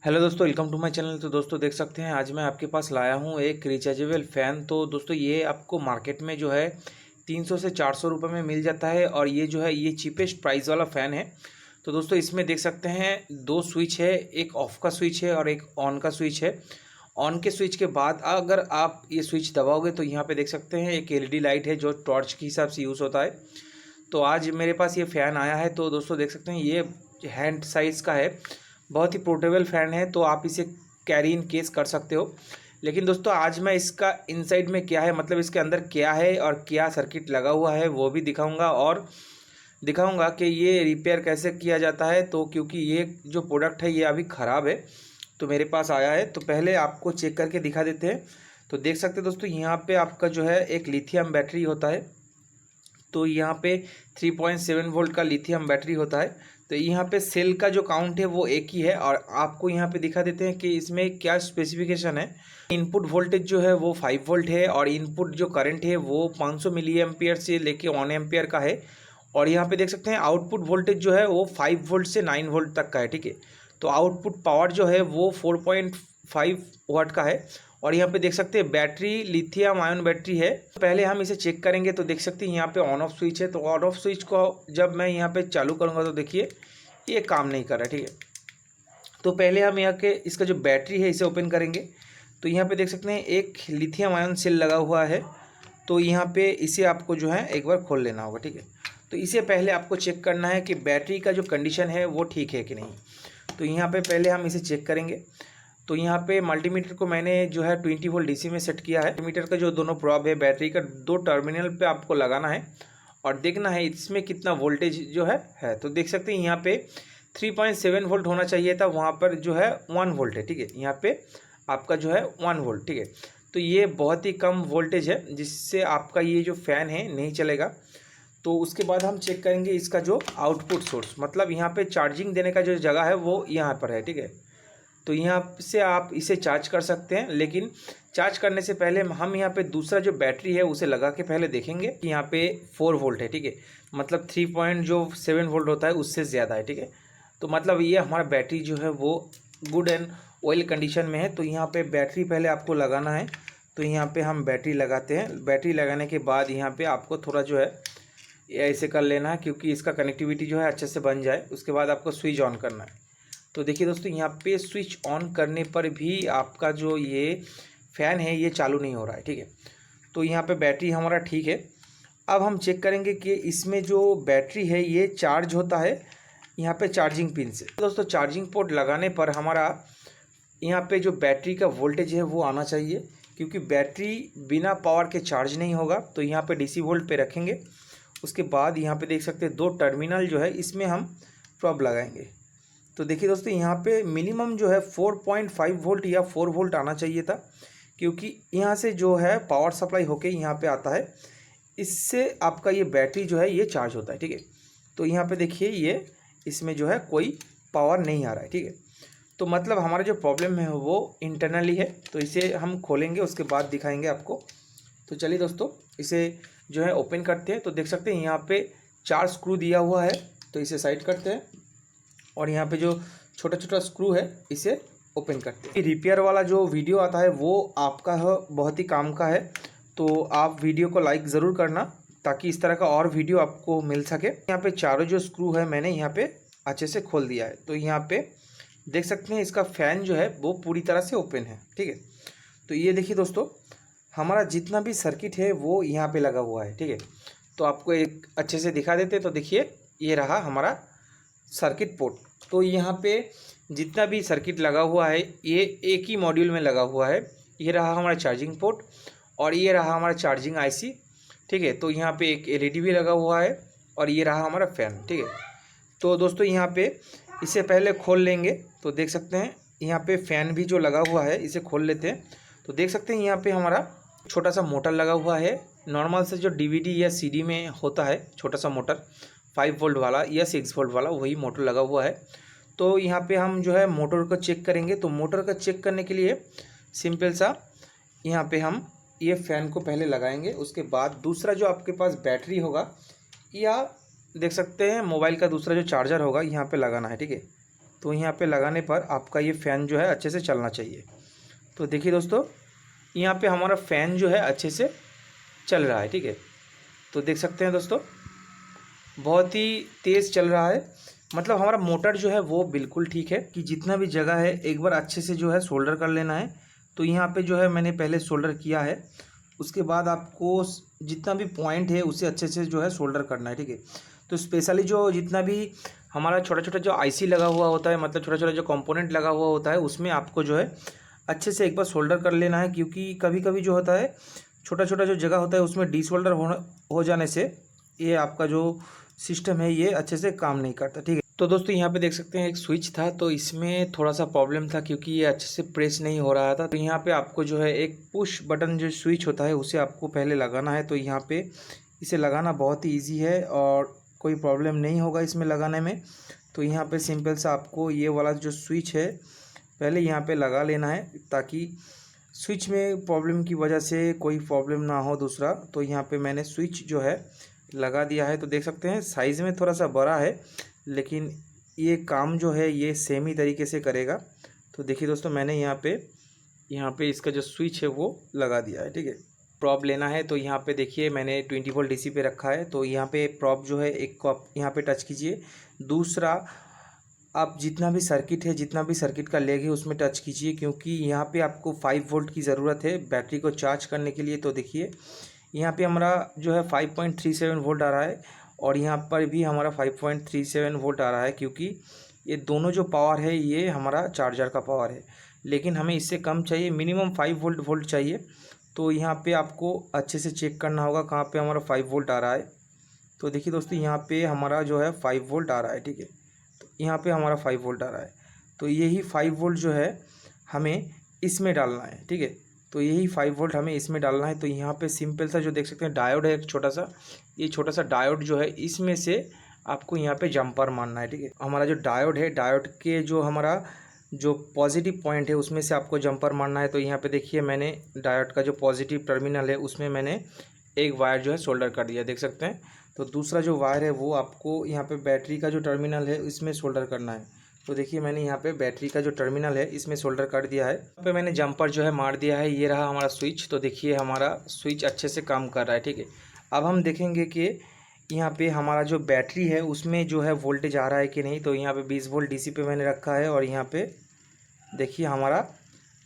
Hello दोस्तों, welcome to my channel. तो दोस्तों देख सकते हैं आज मैं आपके पास लाया हूँ एक रिचार्जेबल फ़ैन। तो दोस्तों ये आपको मार्केट में जो है 300 से 400 रुपये में मिल जाता है और ये जो है ये चीपेस्ट प्राइस वाला फ़ैन है। तो दोस्तों इसमें देख सकते हैं दो स्विच है, एक ऑफ़ का स्विच है और एक ऑन का स्विच है। ऑन के स्विच के बाद अगर आप ये स्विच दबाओगे तो यहाँ पे देख सकते हैं एक एलईडी लाइट है जो टॉर्च के हिसाब से यूज़ होता है। तो आज मेरे पास ये फ़ैन आया है। तो दोस्तों देख सकते हैं ये हैंड साइज़ का है, बहुत ही पोर्टेबल फ़ैन है। तो आप इसे कैरी इन केस कर सकते हो। लेकिन दोस्तों आज मैं इसका इनसाइड में क्या है, मतलब इसके अंदर क्या है और क्या सर्किट लगा हुआ है वो भी दिखाऊंगा और दिखाऊंगा कि ये रिपेयर कैसे किया जाता है। तो क्योंकि ये जो प्रोडक्ट है ये अभी ख़राब है तो मेरे पास आया है, तो पहले आपको चेक करके दिखा देते हैं। तो देख सकते हैं दोस्तों यहाँ पे आपका जो है एक लिथियम बैटरी होता है। तो यहाँ पे 3.7 वोल्ट का लिथियम बैटरी होता है। तो यहाँ पे सेल का जो काउंट है वो एक ही है और आपको यहाँ पे दिखा देते हैं कि इसमें क्या स्पेसिफिकेशन है। इनपुट वोल्टेज जो है वो 5 वोल्ट है और इनपुट जो करंट है वो 500 मिली एम्पियर से लेके 1 एम्पियर का है। और यहाँ पे देख सकते हैं आउटपुट वोल्टेज जो है वो 5 वोल्ट से 9 वोल्ट तक का है, ठीक है। तो आउटपुट पावर जो है वो 4.5 वाट का है। और यहाँ पे देख सकते हैं बैटरी लिथियम आयन बैटरी है। पहले हम इसे चेक करेंगे। तो देख सकते हैं यहाँ पे ऑन ऑफ स्विच है। तो ऑन ऑफ स्विच को जब मैं यहाँ पे चालू करूँगा तो देखिए ये काम नहीं कर रहा, ठीक है। तो पहले हम यहाँ के इसका जो बैटरी है इसे ओपन करेंगे। तो यहाँ पे देख सकते हैं एक लिथियम आयन सेल लगा हुआ है। तो यहाँ पे इसे आपको जो है एक बार खोल लेना होगा, ठीक है। तो इसे पहले आपको चेक करना है कि बैटरी का जो कंडीशन है वो ठीक है कि नहीं। तो यहाँ पे पहले हम इसे चेक करेंगे। तो यहाँ पे मल्टीमीटर को मैंने जो है 20 वोल्ट डीसी में सेट किया है। मल्टीमीटर का जो दोनों प्रॉब है बैटरी का दो टर्मिनल पे आपको लगाना है और देखना है इसमें कितना वोल्टेज जो है। तो देख सकते हैं यहाँ पे 3.7 वोल्ट होना चाहिए था, वहाँ पर जो है 1 वोल्ट है, ठीक है। यहाँ पे आपका जो है 1 वोल्ट, ठीक है। तो ये बहुत ही कम वोल्टेज है जिससे आपका ये जो फ़ैन है नहीं चलेगा। तो उसके बाद हम चेक करेंगे इसका जो आउटपुट सोर्स, मतलब यहाँ पे चार्जिंग देने का जो जगह है वो यहाँ पर है, ठीक है। तो यहाँ से आप इसे चार्ज कर सकते हैं, लेकिन चार्ज करने से पहले हम यहाँ पे दूसरा जो बैटरी है उसे लगा के पहले देखेंगे कि यहाँ पे 4 वोल्ट है, ठीक है। मतलब 3.7 वोल्ट होता है उससे ज़्यादा है, ठीक है। तो मतलब ये हमारा बैटरी जो है वो गुड एंड ऑयल कंडीशन में है। तो यहाँ पे बैटरी पहले आपको लगाना है। तो यहाँ पे हम बैटरी लगाते हैं। बैटरी लगाने के बाद यहाँ पे आपको थोड़ा जो है ऐसे कर लेना है क्योंकि इसका कनेक्टिविटी जो है अच्छे से बन जाए। उसके बाद आपको स्विच ऑन करना है। तो देखिए दोस्तों यहाँ पे स्विच ऑन करने पर भी आपका जो ये फ़ैन है ये चालू नहीं हो रहा है, ठीक है। तो यहाँ पे बैटरी हमारा ठीक है। अब हम चेक करेंगे कि इसमें जो बैटरी है ये चार्ज होता है यहाँ पे चार्जिंग पिन से। दोस्तों चार्जिंग पोर्ट लगाने पर हमारा यहाँ पे जो बैटरी का वोल्टेज है वो आना चाहिए, क्योंकि बैटरी बिना पावर के चार्ज नहीं होगा। तो यहाँ पे डीसी वोल्ट पे रखेंगे। उसके बाद यहाँ पे देख सकते हैं दो टर्मिनल जो है इसमें हम प्रोब लगाएंगे। तो देखिए दोस्तों यहाँ पे मिनिमम जो है 4.5 वोल्ट या 4 वोल्ट आना चाहिए था, क्योंकि यहाँ से जो है पावर सप्लाई होके यहाँ पे आता है। इससे आपका ये बैटरी जो है ये चार्ज होता है, ठीक है। तो यहाँ पे देखिए ये इसमें जो है कोई पावर नहीं आ रहा है, ठीक है। तो मतलब हमारा जो प्रॉब्लम है वो इंटरनली है। तो इसे हम खोलेंगे, उसके बाद दिखाएंगे आपको। तो चलिए दोस्तों इसे जो है ओपन करते हैं। तो देख सकते हैं यहाँ पे 4 स्क्रू दिया हुआ है। तो इसे साइड करते हैं और यहाँ पे जो छोटा छोटा स्क्रू है इसे ओपन करते हैं। रिपेयर वाला जो वीडियो आता है वो आपका बहुत ही काम का है। तो आप वीडियो को लाइक ज़रूर करना ताकि इस तरह का और वीडियो आपको मिल सके। यहाँ पे चारों जो स्क्रू है मैंने यहाँ पे अच्छे से खोल दिया है। तो यहाँ पे देख सकते हैं इसका फ़ैन जो है वो पूरी तरह से ओपन है, ठीक है। तो ये देखिए दोस्तों हमारा जितना भी सर्किट है वो यहाँ पे लगा हुआ है, ठीक है। तो आपको एक अच्छे से दिखा देते। तो देखिए ये रहा हमारा सर्किट पोर्ट। तो यहाँ पे जितना भी सर्किट लगा हुआ है ये एक ही मॉड्यूल में लगा हुआ है। ये रहा हमारा चार्जिंग पोर्ट और ये रहा हमारा चार्जिंग आईसी, ठीक है। तो यहाँ पे एक एलईडी भी लगा हुआ है और ये रहा हमारा फ़ैन, ठीक है। तो दोस्तों यहाँ पे इसे पहले खोल लेंगे। तो देख सकते हैं यहाँ पे फ़ैन भी जो लगा हुआ है इसे खोल लेते हैं। तो देख सकते हैं यहाँ पे हमारा छोटा सा मोटर लगा हुआ है, नॉर्मल से जो डीवीडी या सीडी में होता है छोटा सा मोटर 5 वोल्ट वाला या 6 वोल्ट वाला, वही मोटर लगा हुआ है। तो यहाँ पे हम जो है मोटर को चेक करेंगे। तो मोटर का चेक करने के लिए सिंपल सा यहाँ पे हम ये फ़ैन को पहले लगाएंगे। उसके बाद दूसरा जो आपके पास बैटरी होगा या देख सकते हैं मोबाइल का दूसरा जो चार्जर होगा यहाँ पे लगाना है, ठीक है। तो यहाँ पे लगाने पर आपका ये फ़ैन जो है अच्छे से चलना चाहिए। तो देखिए दोस्तों, यहाँ पे हमारा फ़ैन जो है अच्छे से चल रहा है, ठीक है। तो देख सकते हैं दोस्तों, बहुत ही तेज़ चल रहा है। मतलब हमारा मोटर जो है वो बिल्कुल ठीक है कि जितना भी जगह है एक बार अच्छे से जो है सोल्डर कर लेना है। तो यहाँ पे जो है मैंने पहले सोल्डर किया है, उसके बाद आपको जितना भी पॉइंट है उसे अच्छे से जो है सोल्डर करना है, ठीक है। तो स्पेशली जो जितना भी हमारा छोटा छोटा जो आईसी लगा हुआ होता है, मतलब छोटा छोटा जो कंपोनेंट लगा हुआ होता है, उसमें आपको जो है अच्छे से एक बार सोल्डर कर लेना है। क्योंकि कभी कभी जो होता है छोटा छोटा जो जगह होता है उसमें डीसोल्डर हो जाने से ये आपका जो सिस्टम है ये अच्छे से काम नहीं करता, ठीक है। तो दोस्तों यहाँ पे देख सकते हैं एक स्विच था, तो इसमें थोड़ा सा प्रॉब्लम था क्योंकि ये अच्छे से प्रेस नहीं हो रहा था। तो यहाँ पे आपको जो है एक पुश बटन जो स्विच होता है उसे आपको पहले लगाना है। तो यहाँ पे इसे लगाना बहुत ही ईजी है और कोई प्रॉब्लम नहीं होगा इसमें लगाने में। तो यहाँ पे सिंपल सा आपको ये वाला जो स्विच है पहले यहाँ पे लगा लेना है, ताकि स्विच में प्रॉब्लम की वजह से कोई प्रॉब्लम ना हो दूसरा। तो यहाँ पे मैंने स्विच जो है लगा दिया है। तो देख सकते हैं साइज़ में थोड़ा सा बड़ा है, लेकिन ये काम जो है ये सेम ही तरीके से करेगा। तो देखिए दोस्तों, मैंने यहाँ पे इसका जो स्विच है वो लगा दिया है, ठीक है। प्रॉप लेना है तो यहाँ पे देखिए मैंने 20 वोल्ट डीसी पे रखा है। तो यहाँ पे प्रॉप जो है एक को आप यहाँ पे टच कीजिए, दूसरा आप जितना भी सर्किट का लेग है उसमें टच कीजिए, क्योंकि यहाँ पे आपको 5 वोल्ट की ज़रूरत है बैटरी को चार्ज करने के लिए। तो देखिए यहाँ पे हमारा जो है 5.37 वोल्ट आ रहा है और यहाँ पर भी हमारा 5.37 वोल्ट आ रहा है, क्योंकि ये दोनों जो पावर है ये हमारा चार्जर का पावर है। लेकिन हमें इससे कम चाहिए, मिनिमम 5 वोल्ट चाहिए। तो यहाँ पे आपको अच्छे से चेक करना होगा कहाँ पे हमारा 5 वोल्ट आ रहा है। तो देखिए दोस्तों, यहाँ पे हमारा जो है 5 वोल्ट आ रहा है, ठीक है। तो यहाँ पे हमारा 5 वोल्ट आ रहा है। तो यही 5 वोल्ट जो है हमें इसमें डालना है, ठीक है। तो यही 5 वोल्ट हमें इसमें डालना है। तो यहाँ पे सिंपल सा जो देख सकते हैं डायोड है एक छोटा सा, ये छोटा सा डायोड जो है इसमें से आपको यहाँ पे जंपर मारना है, ठीक है। हमारा जो डायोड है, डायोड के जो हमारा जो पॉजिटिव पॉइंट है उसमें से आपको जंपर मारना है। तो यहाँ पे देखिए मैंने डायोड का जो पॉजिटिव टर्मिनल है उसमें मैंने एक वायर जो है सोल्डर कर दिया, देख सकते हैं। तो दूसरा जो वायर है वो आपको यहाँ पे बैटरी का जो टर्मिनल है इसमें सोल्डर करना है। तो देखिए मैंने यहाँ पे बैटरी का जो टर्मिनल है इसमें सोल्डर कर दिया है। यहाँ पे मैंने जंपर जो है मार दिया है, ये रहा हमारा स्विच। तो देखिए हमारा स्विच अच्छे से काम कर रहा है, ठीक है। अब हम देखेंगे कि यहाँ पे हमारा जो बैटरी है उसमें जो है वोल्टेज आ रहा है कि नहीं। तो यहाँ पे 20 वोल्ट डीसी पे मैंने रखा है और यहाँ पे देखिए हमारा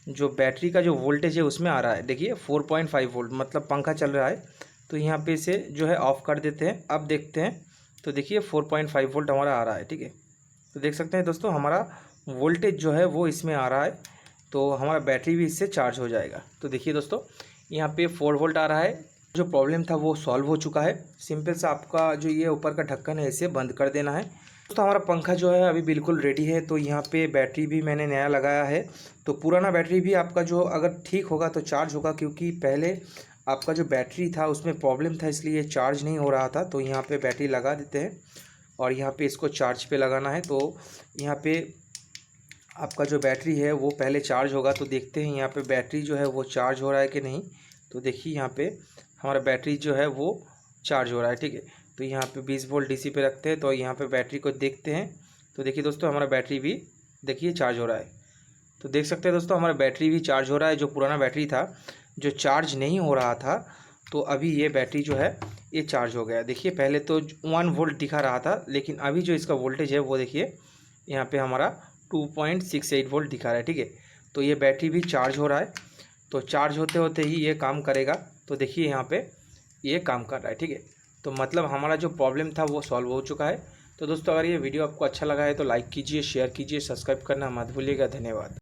जो बैटरी का जो वोल्टेज है उसमें आ रहा है, देखिए 4.5 वोल्ट, मतलब पंखा चल रहा है। तो यहाँ पे इसे जो है ऑफ़ कर देते हैं। अब देखते हैं, तो देखिए 4.5 वोल्ट हमारा आ रहा है, ठीक है। तो देख सकते हैं दोस्तों हमारा वोल्टेज जो है वो इसमें आ रहा है, तो हमारा बैटरी भी इससे चार्ज हो जाएगा। तो देखिए दोस्तों यहाँ पे 4 वोल्ट आ रहा है। जो प्रॉब्लम था वो सॉल्व हो चुका है। सिंपल सा आपका जो ये ऊपर का ढक्कन है इसे बंद कर देना है। दोस्तों हमारा पंखा जो है अभी बिल्कुल रेडी है। तो यहाँ पे बैटरी भी मैंने नया लगाया है। तो पुराना बैटरी भी आपका जो अगर ठीक होगा तो चार्ज होगा, क्योंकि पहले आपका जो बैटरी था उसमें प्रॉब्लम था इसलिए चार्ज नहीं हो रहा था। तो यहाँ पे बैटरी लगा देते हैं और यहाँ पे इसको चार्ज पे लगाना है। तो यहाँ पे आपका जो बैटरी है वो पहले चार्ज होगा। तो देखते हैं यहाँ पे बैटरी जो है वो चार्ज हो रहा है कि नहीं। तो देखिए यहाँ पे हमारा बैटरी जो है वो चार्ज हो रहा है, ठीक है। तो यहाँ पे 20 वोल्ट डीसी पे रखते हैं। तो यहाँ पे बैटरी को देखते हैं। तो देखिए दोस्तों हमारा बैटरी भी देखिए चार्ज हो रहा है। तो देख सकते हैं दोस्तों हमारा बैटरी भी चार्ज हो रहा है। जो पुराना बैटरी था जो चार्ज नहीं हो रहा था, तो अभी ये बैटरी जो है ये चार्ज हो गया। देखिए पहले तो 1 वोल्ट दिखा रहा था, लेकिन अभी जो इसका वोल्टेज है वो देखिए यहाँ पे हमारा 2.68 वोल्ट दिखा रहा है, ठीक है। तो ये बैटरी भी चार्ज हो रहा है। तो चार्ज होते होते ही ये काम करेगा। तो देखिए यहाँ पे ये काम कर रहा है, ठीक है। तो मतलब हमारा जो प्रॉब्लम था वो सॉल्व हो चुका है। तो दोस्तों अगर ये वीडियो आपको अच्छा लगा है तो लाइक कीजिए, शेयर कीजिए, सब्सक्राइब करना मत भूलिएगा। धन्यवाद।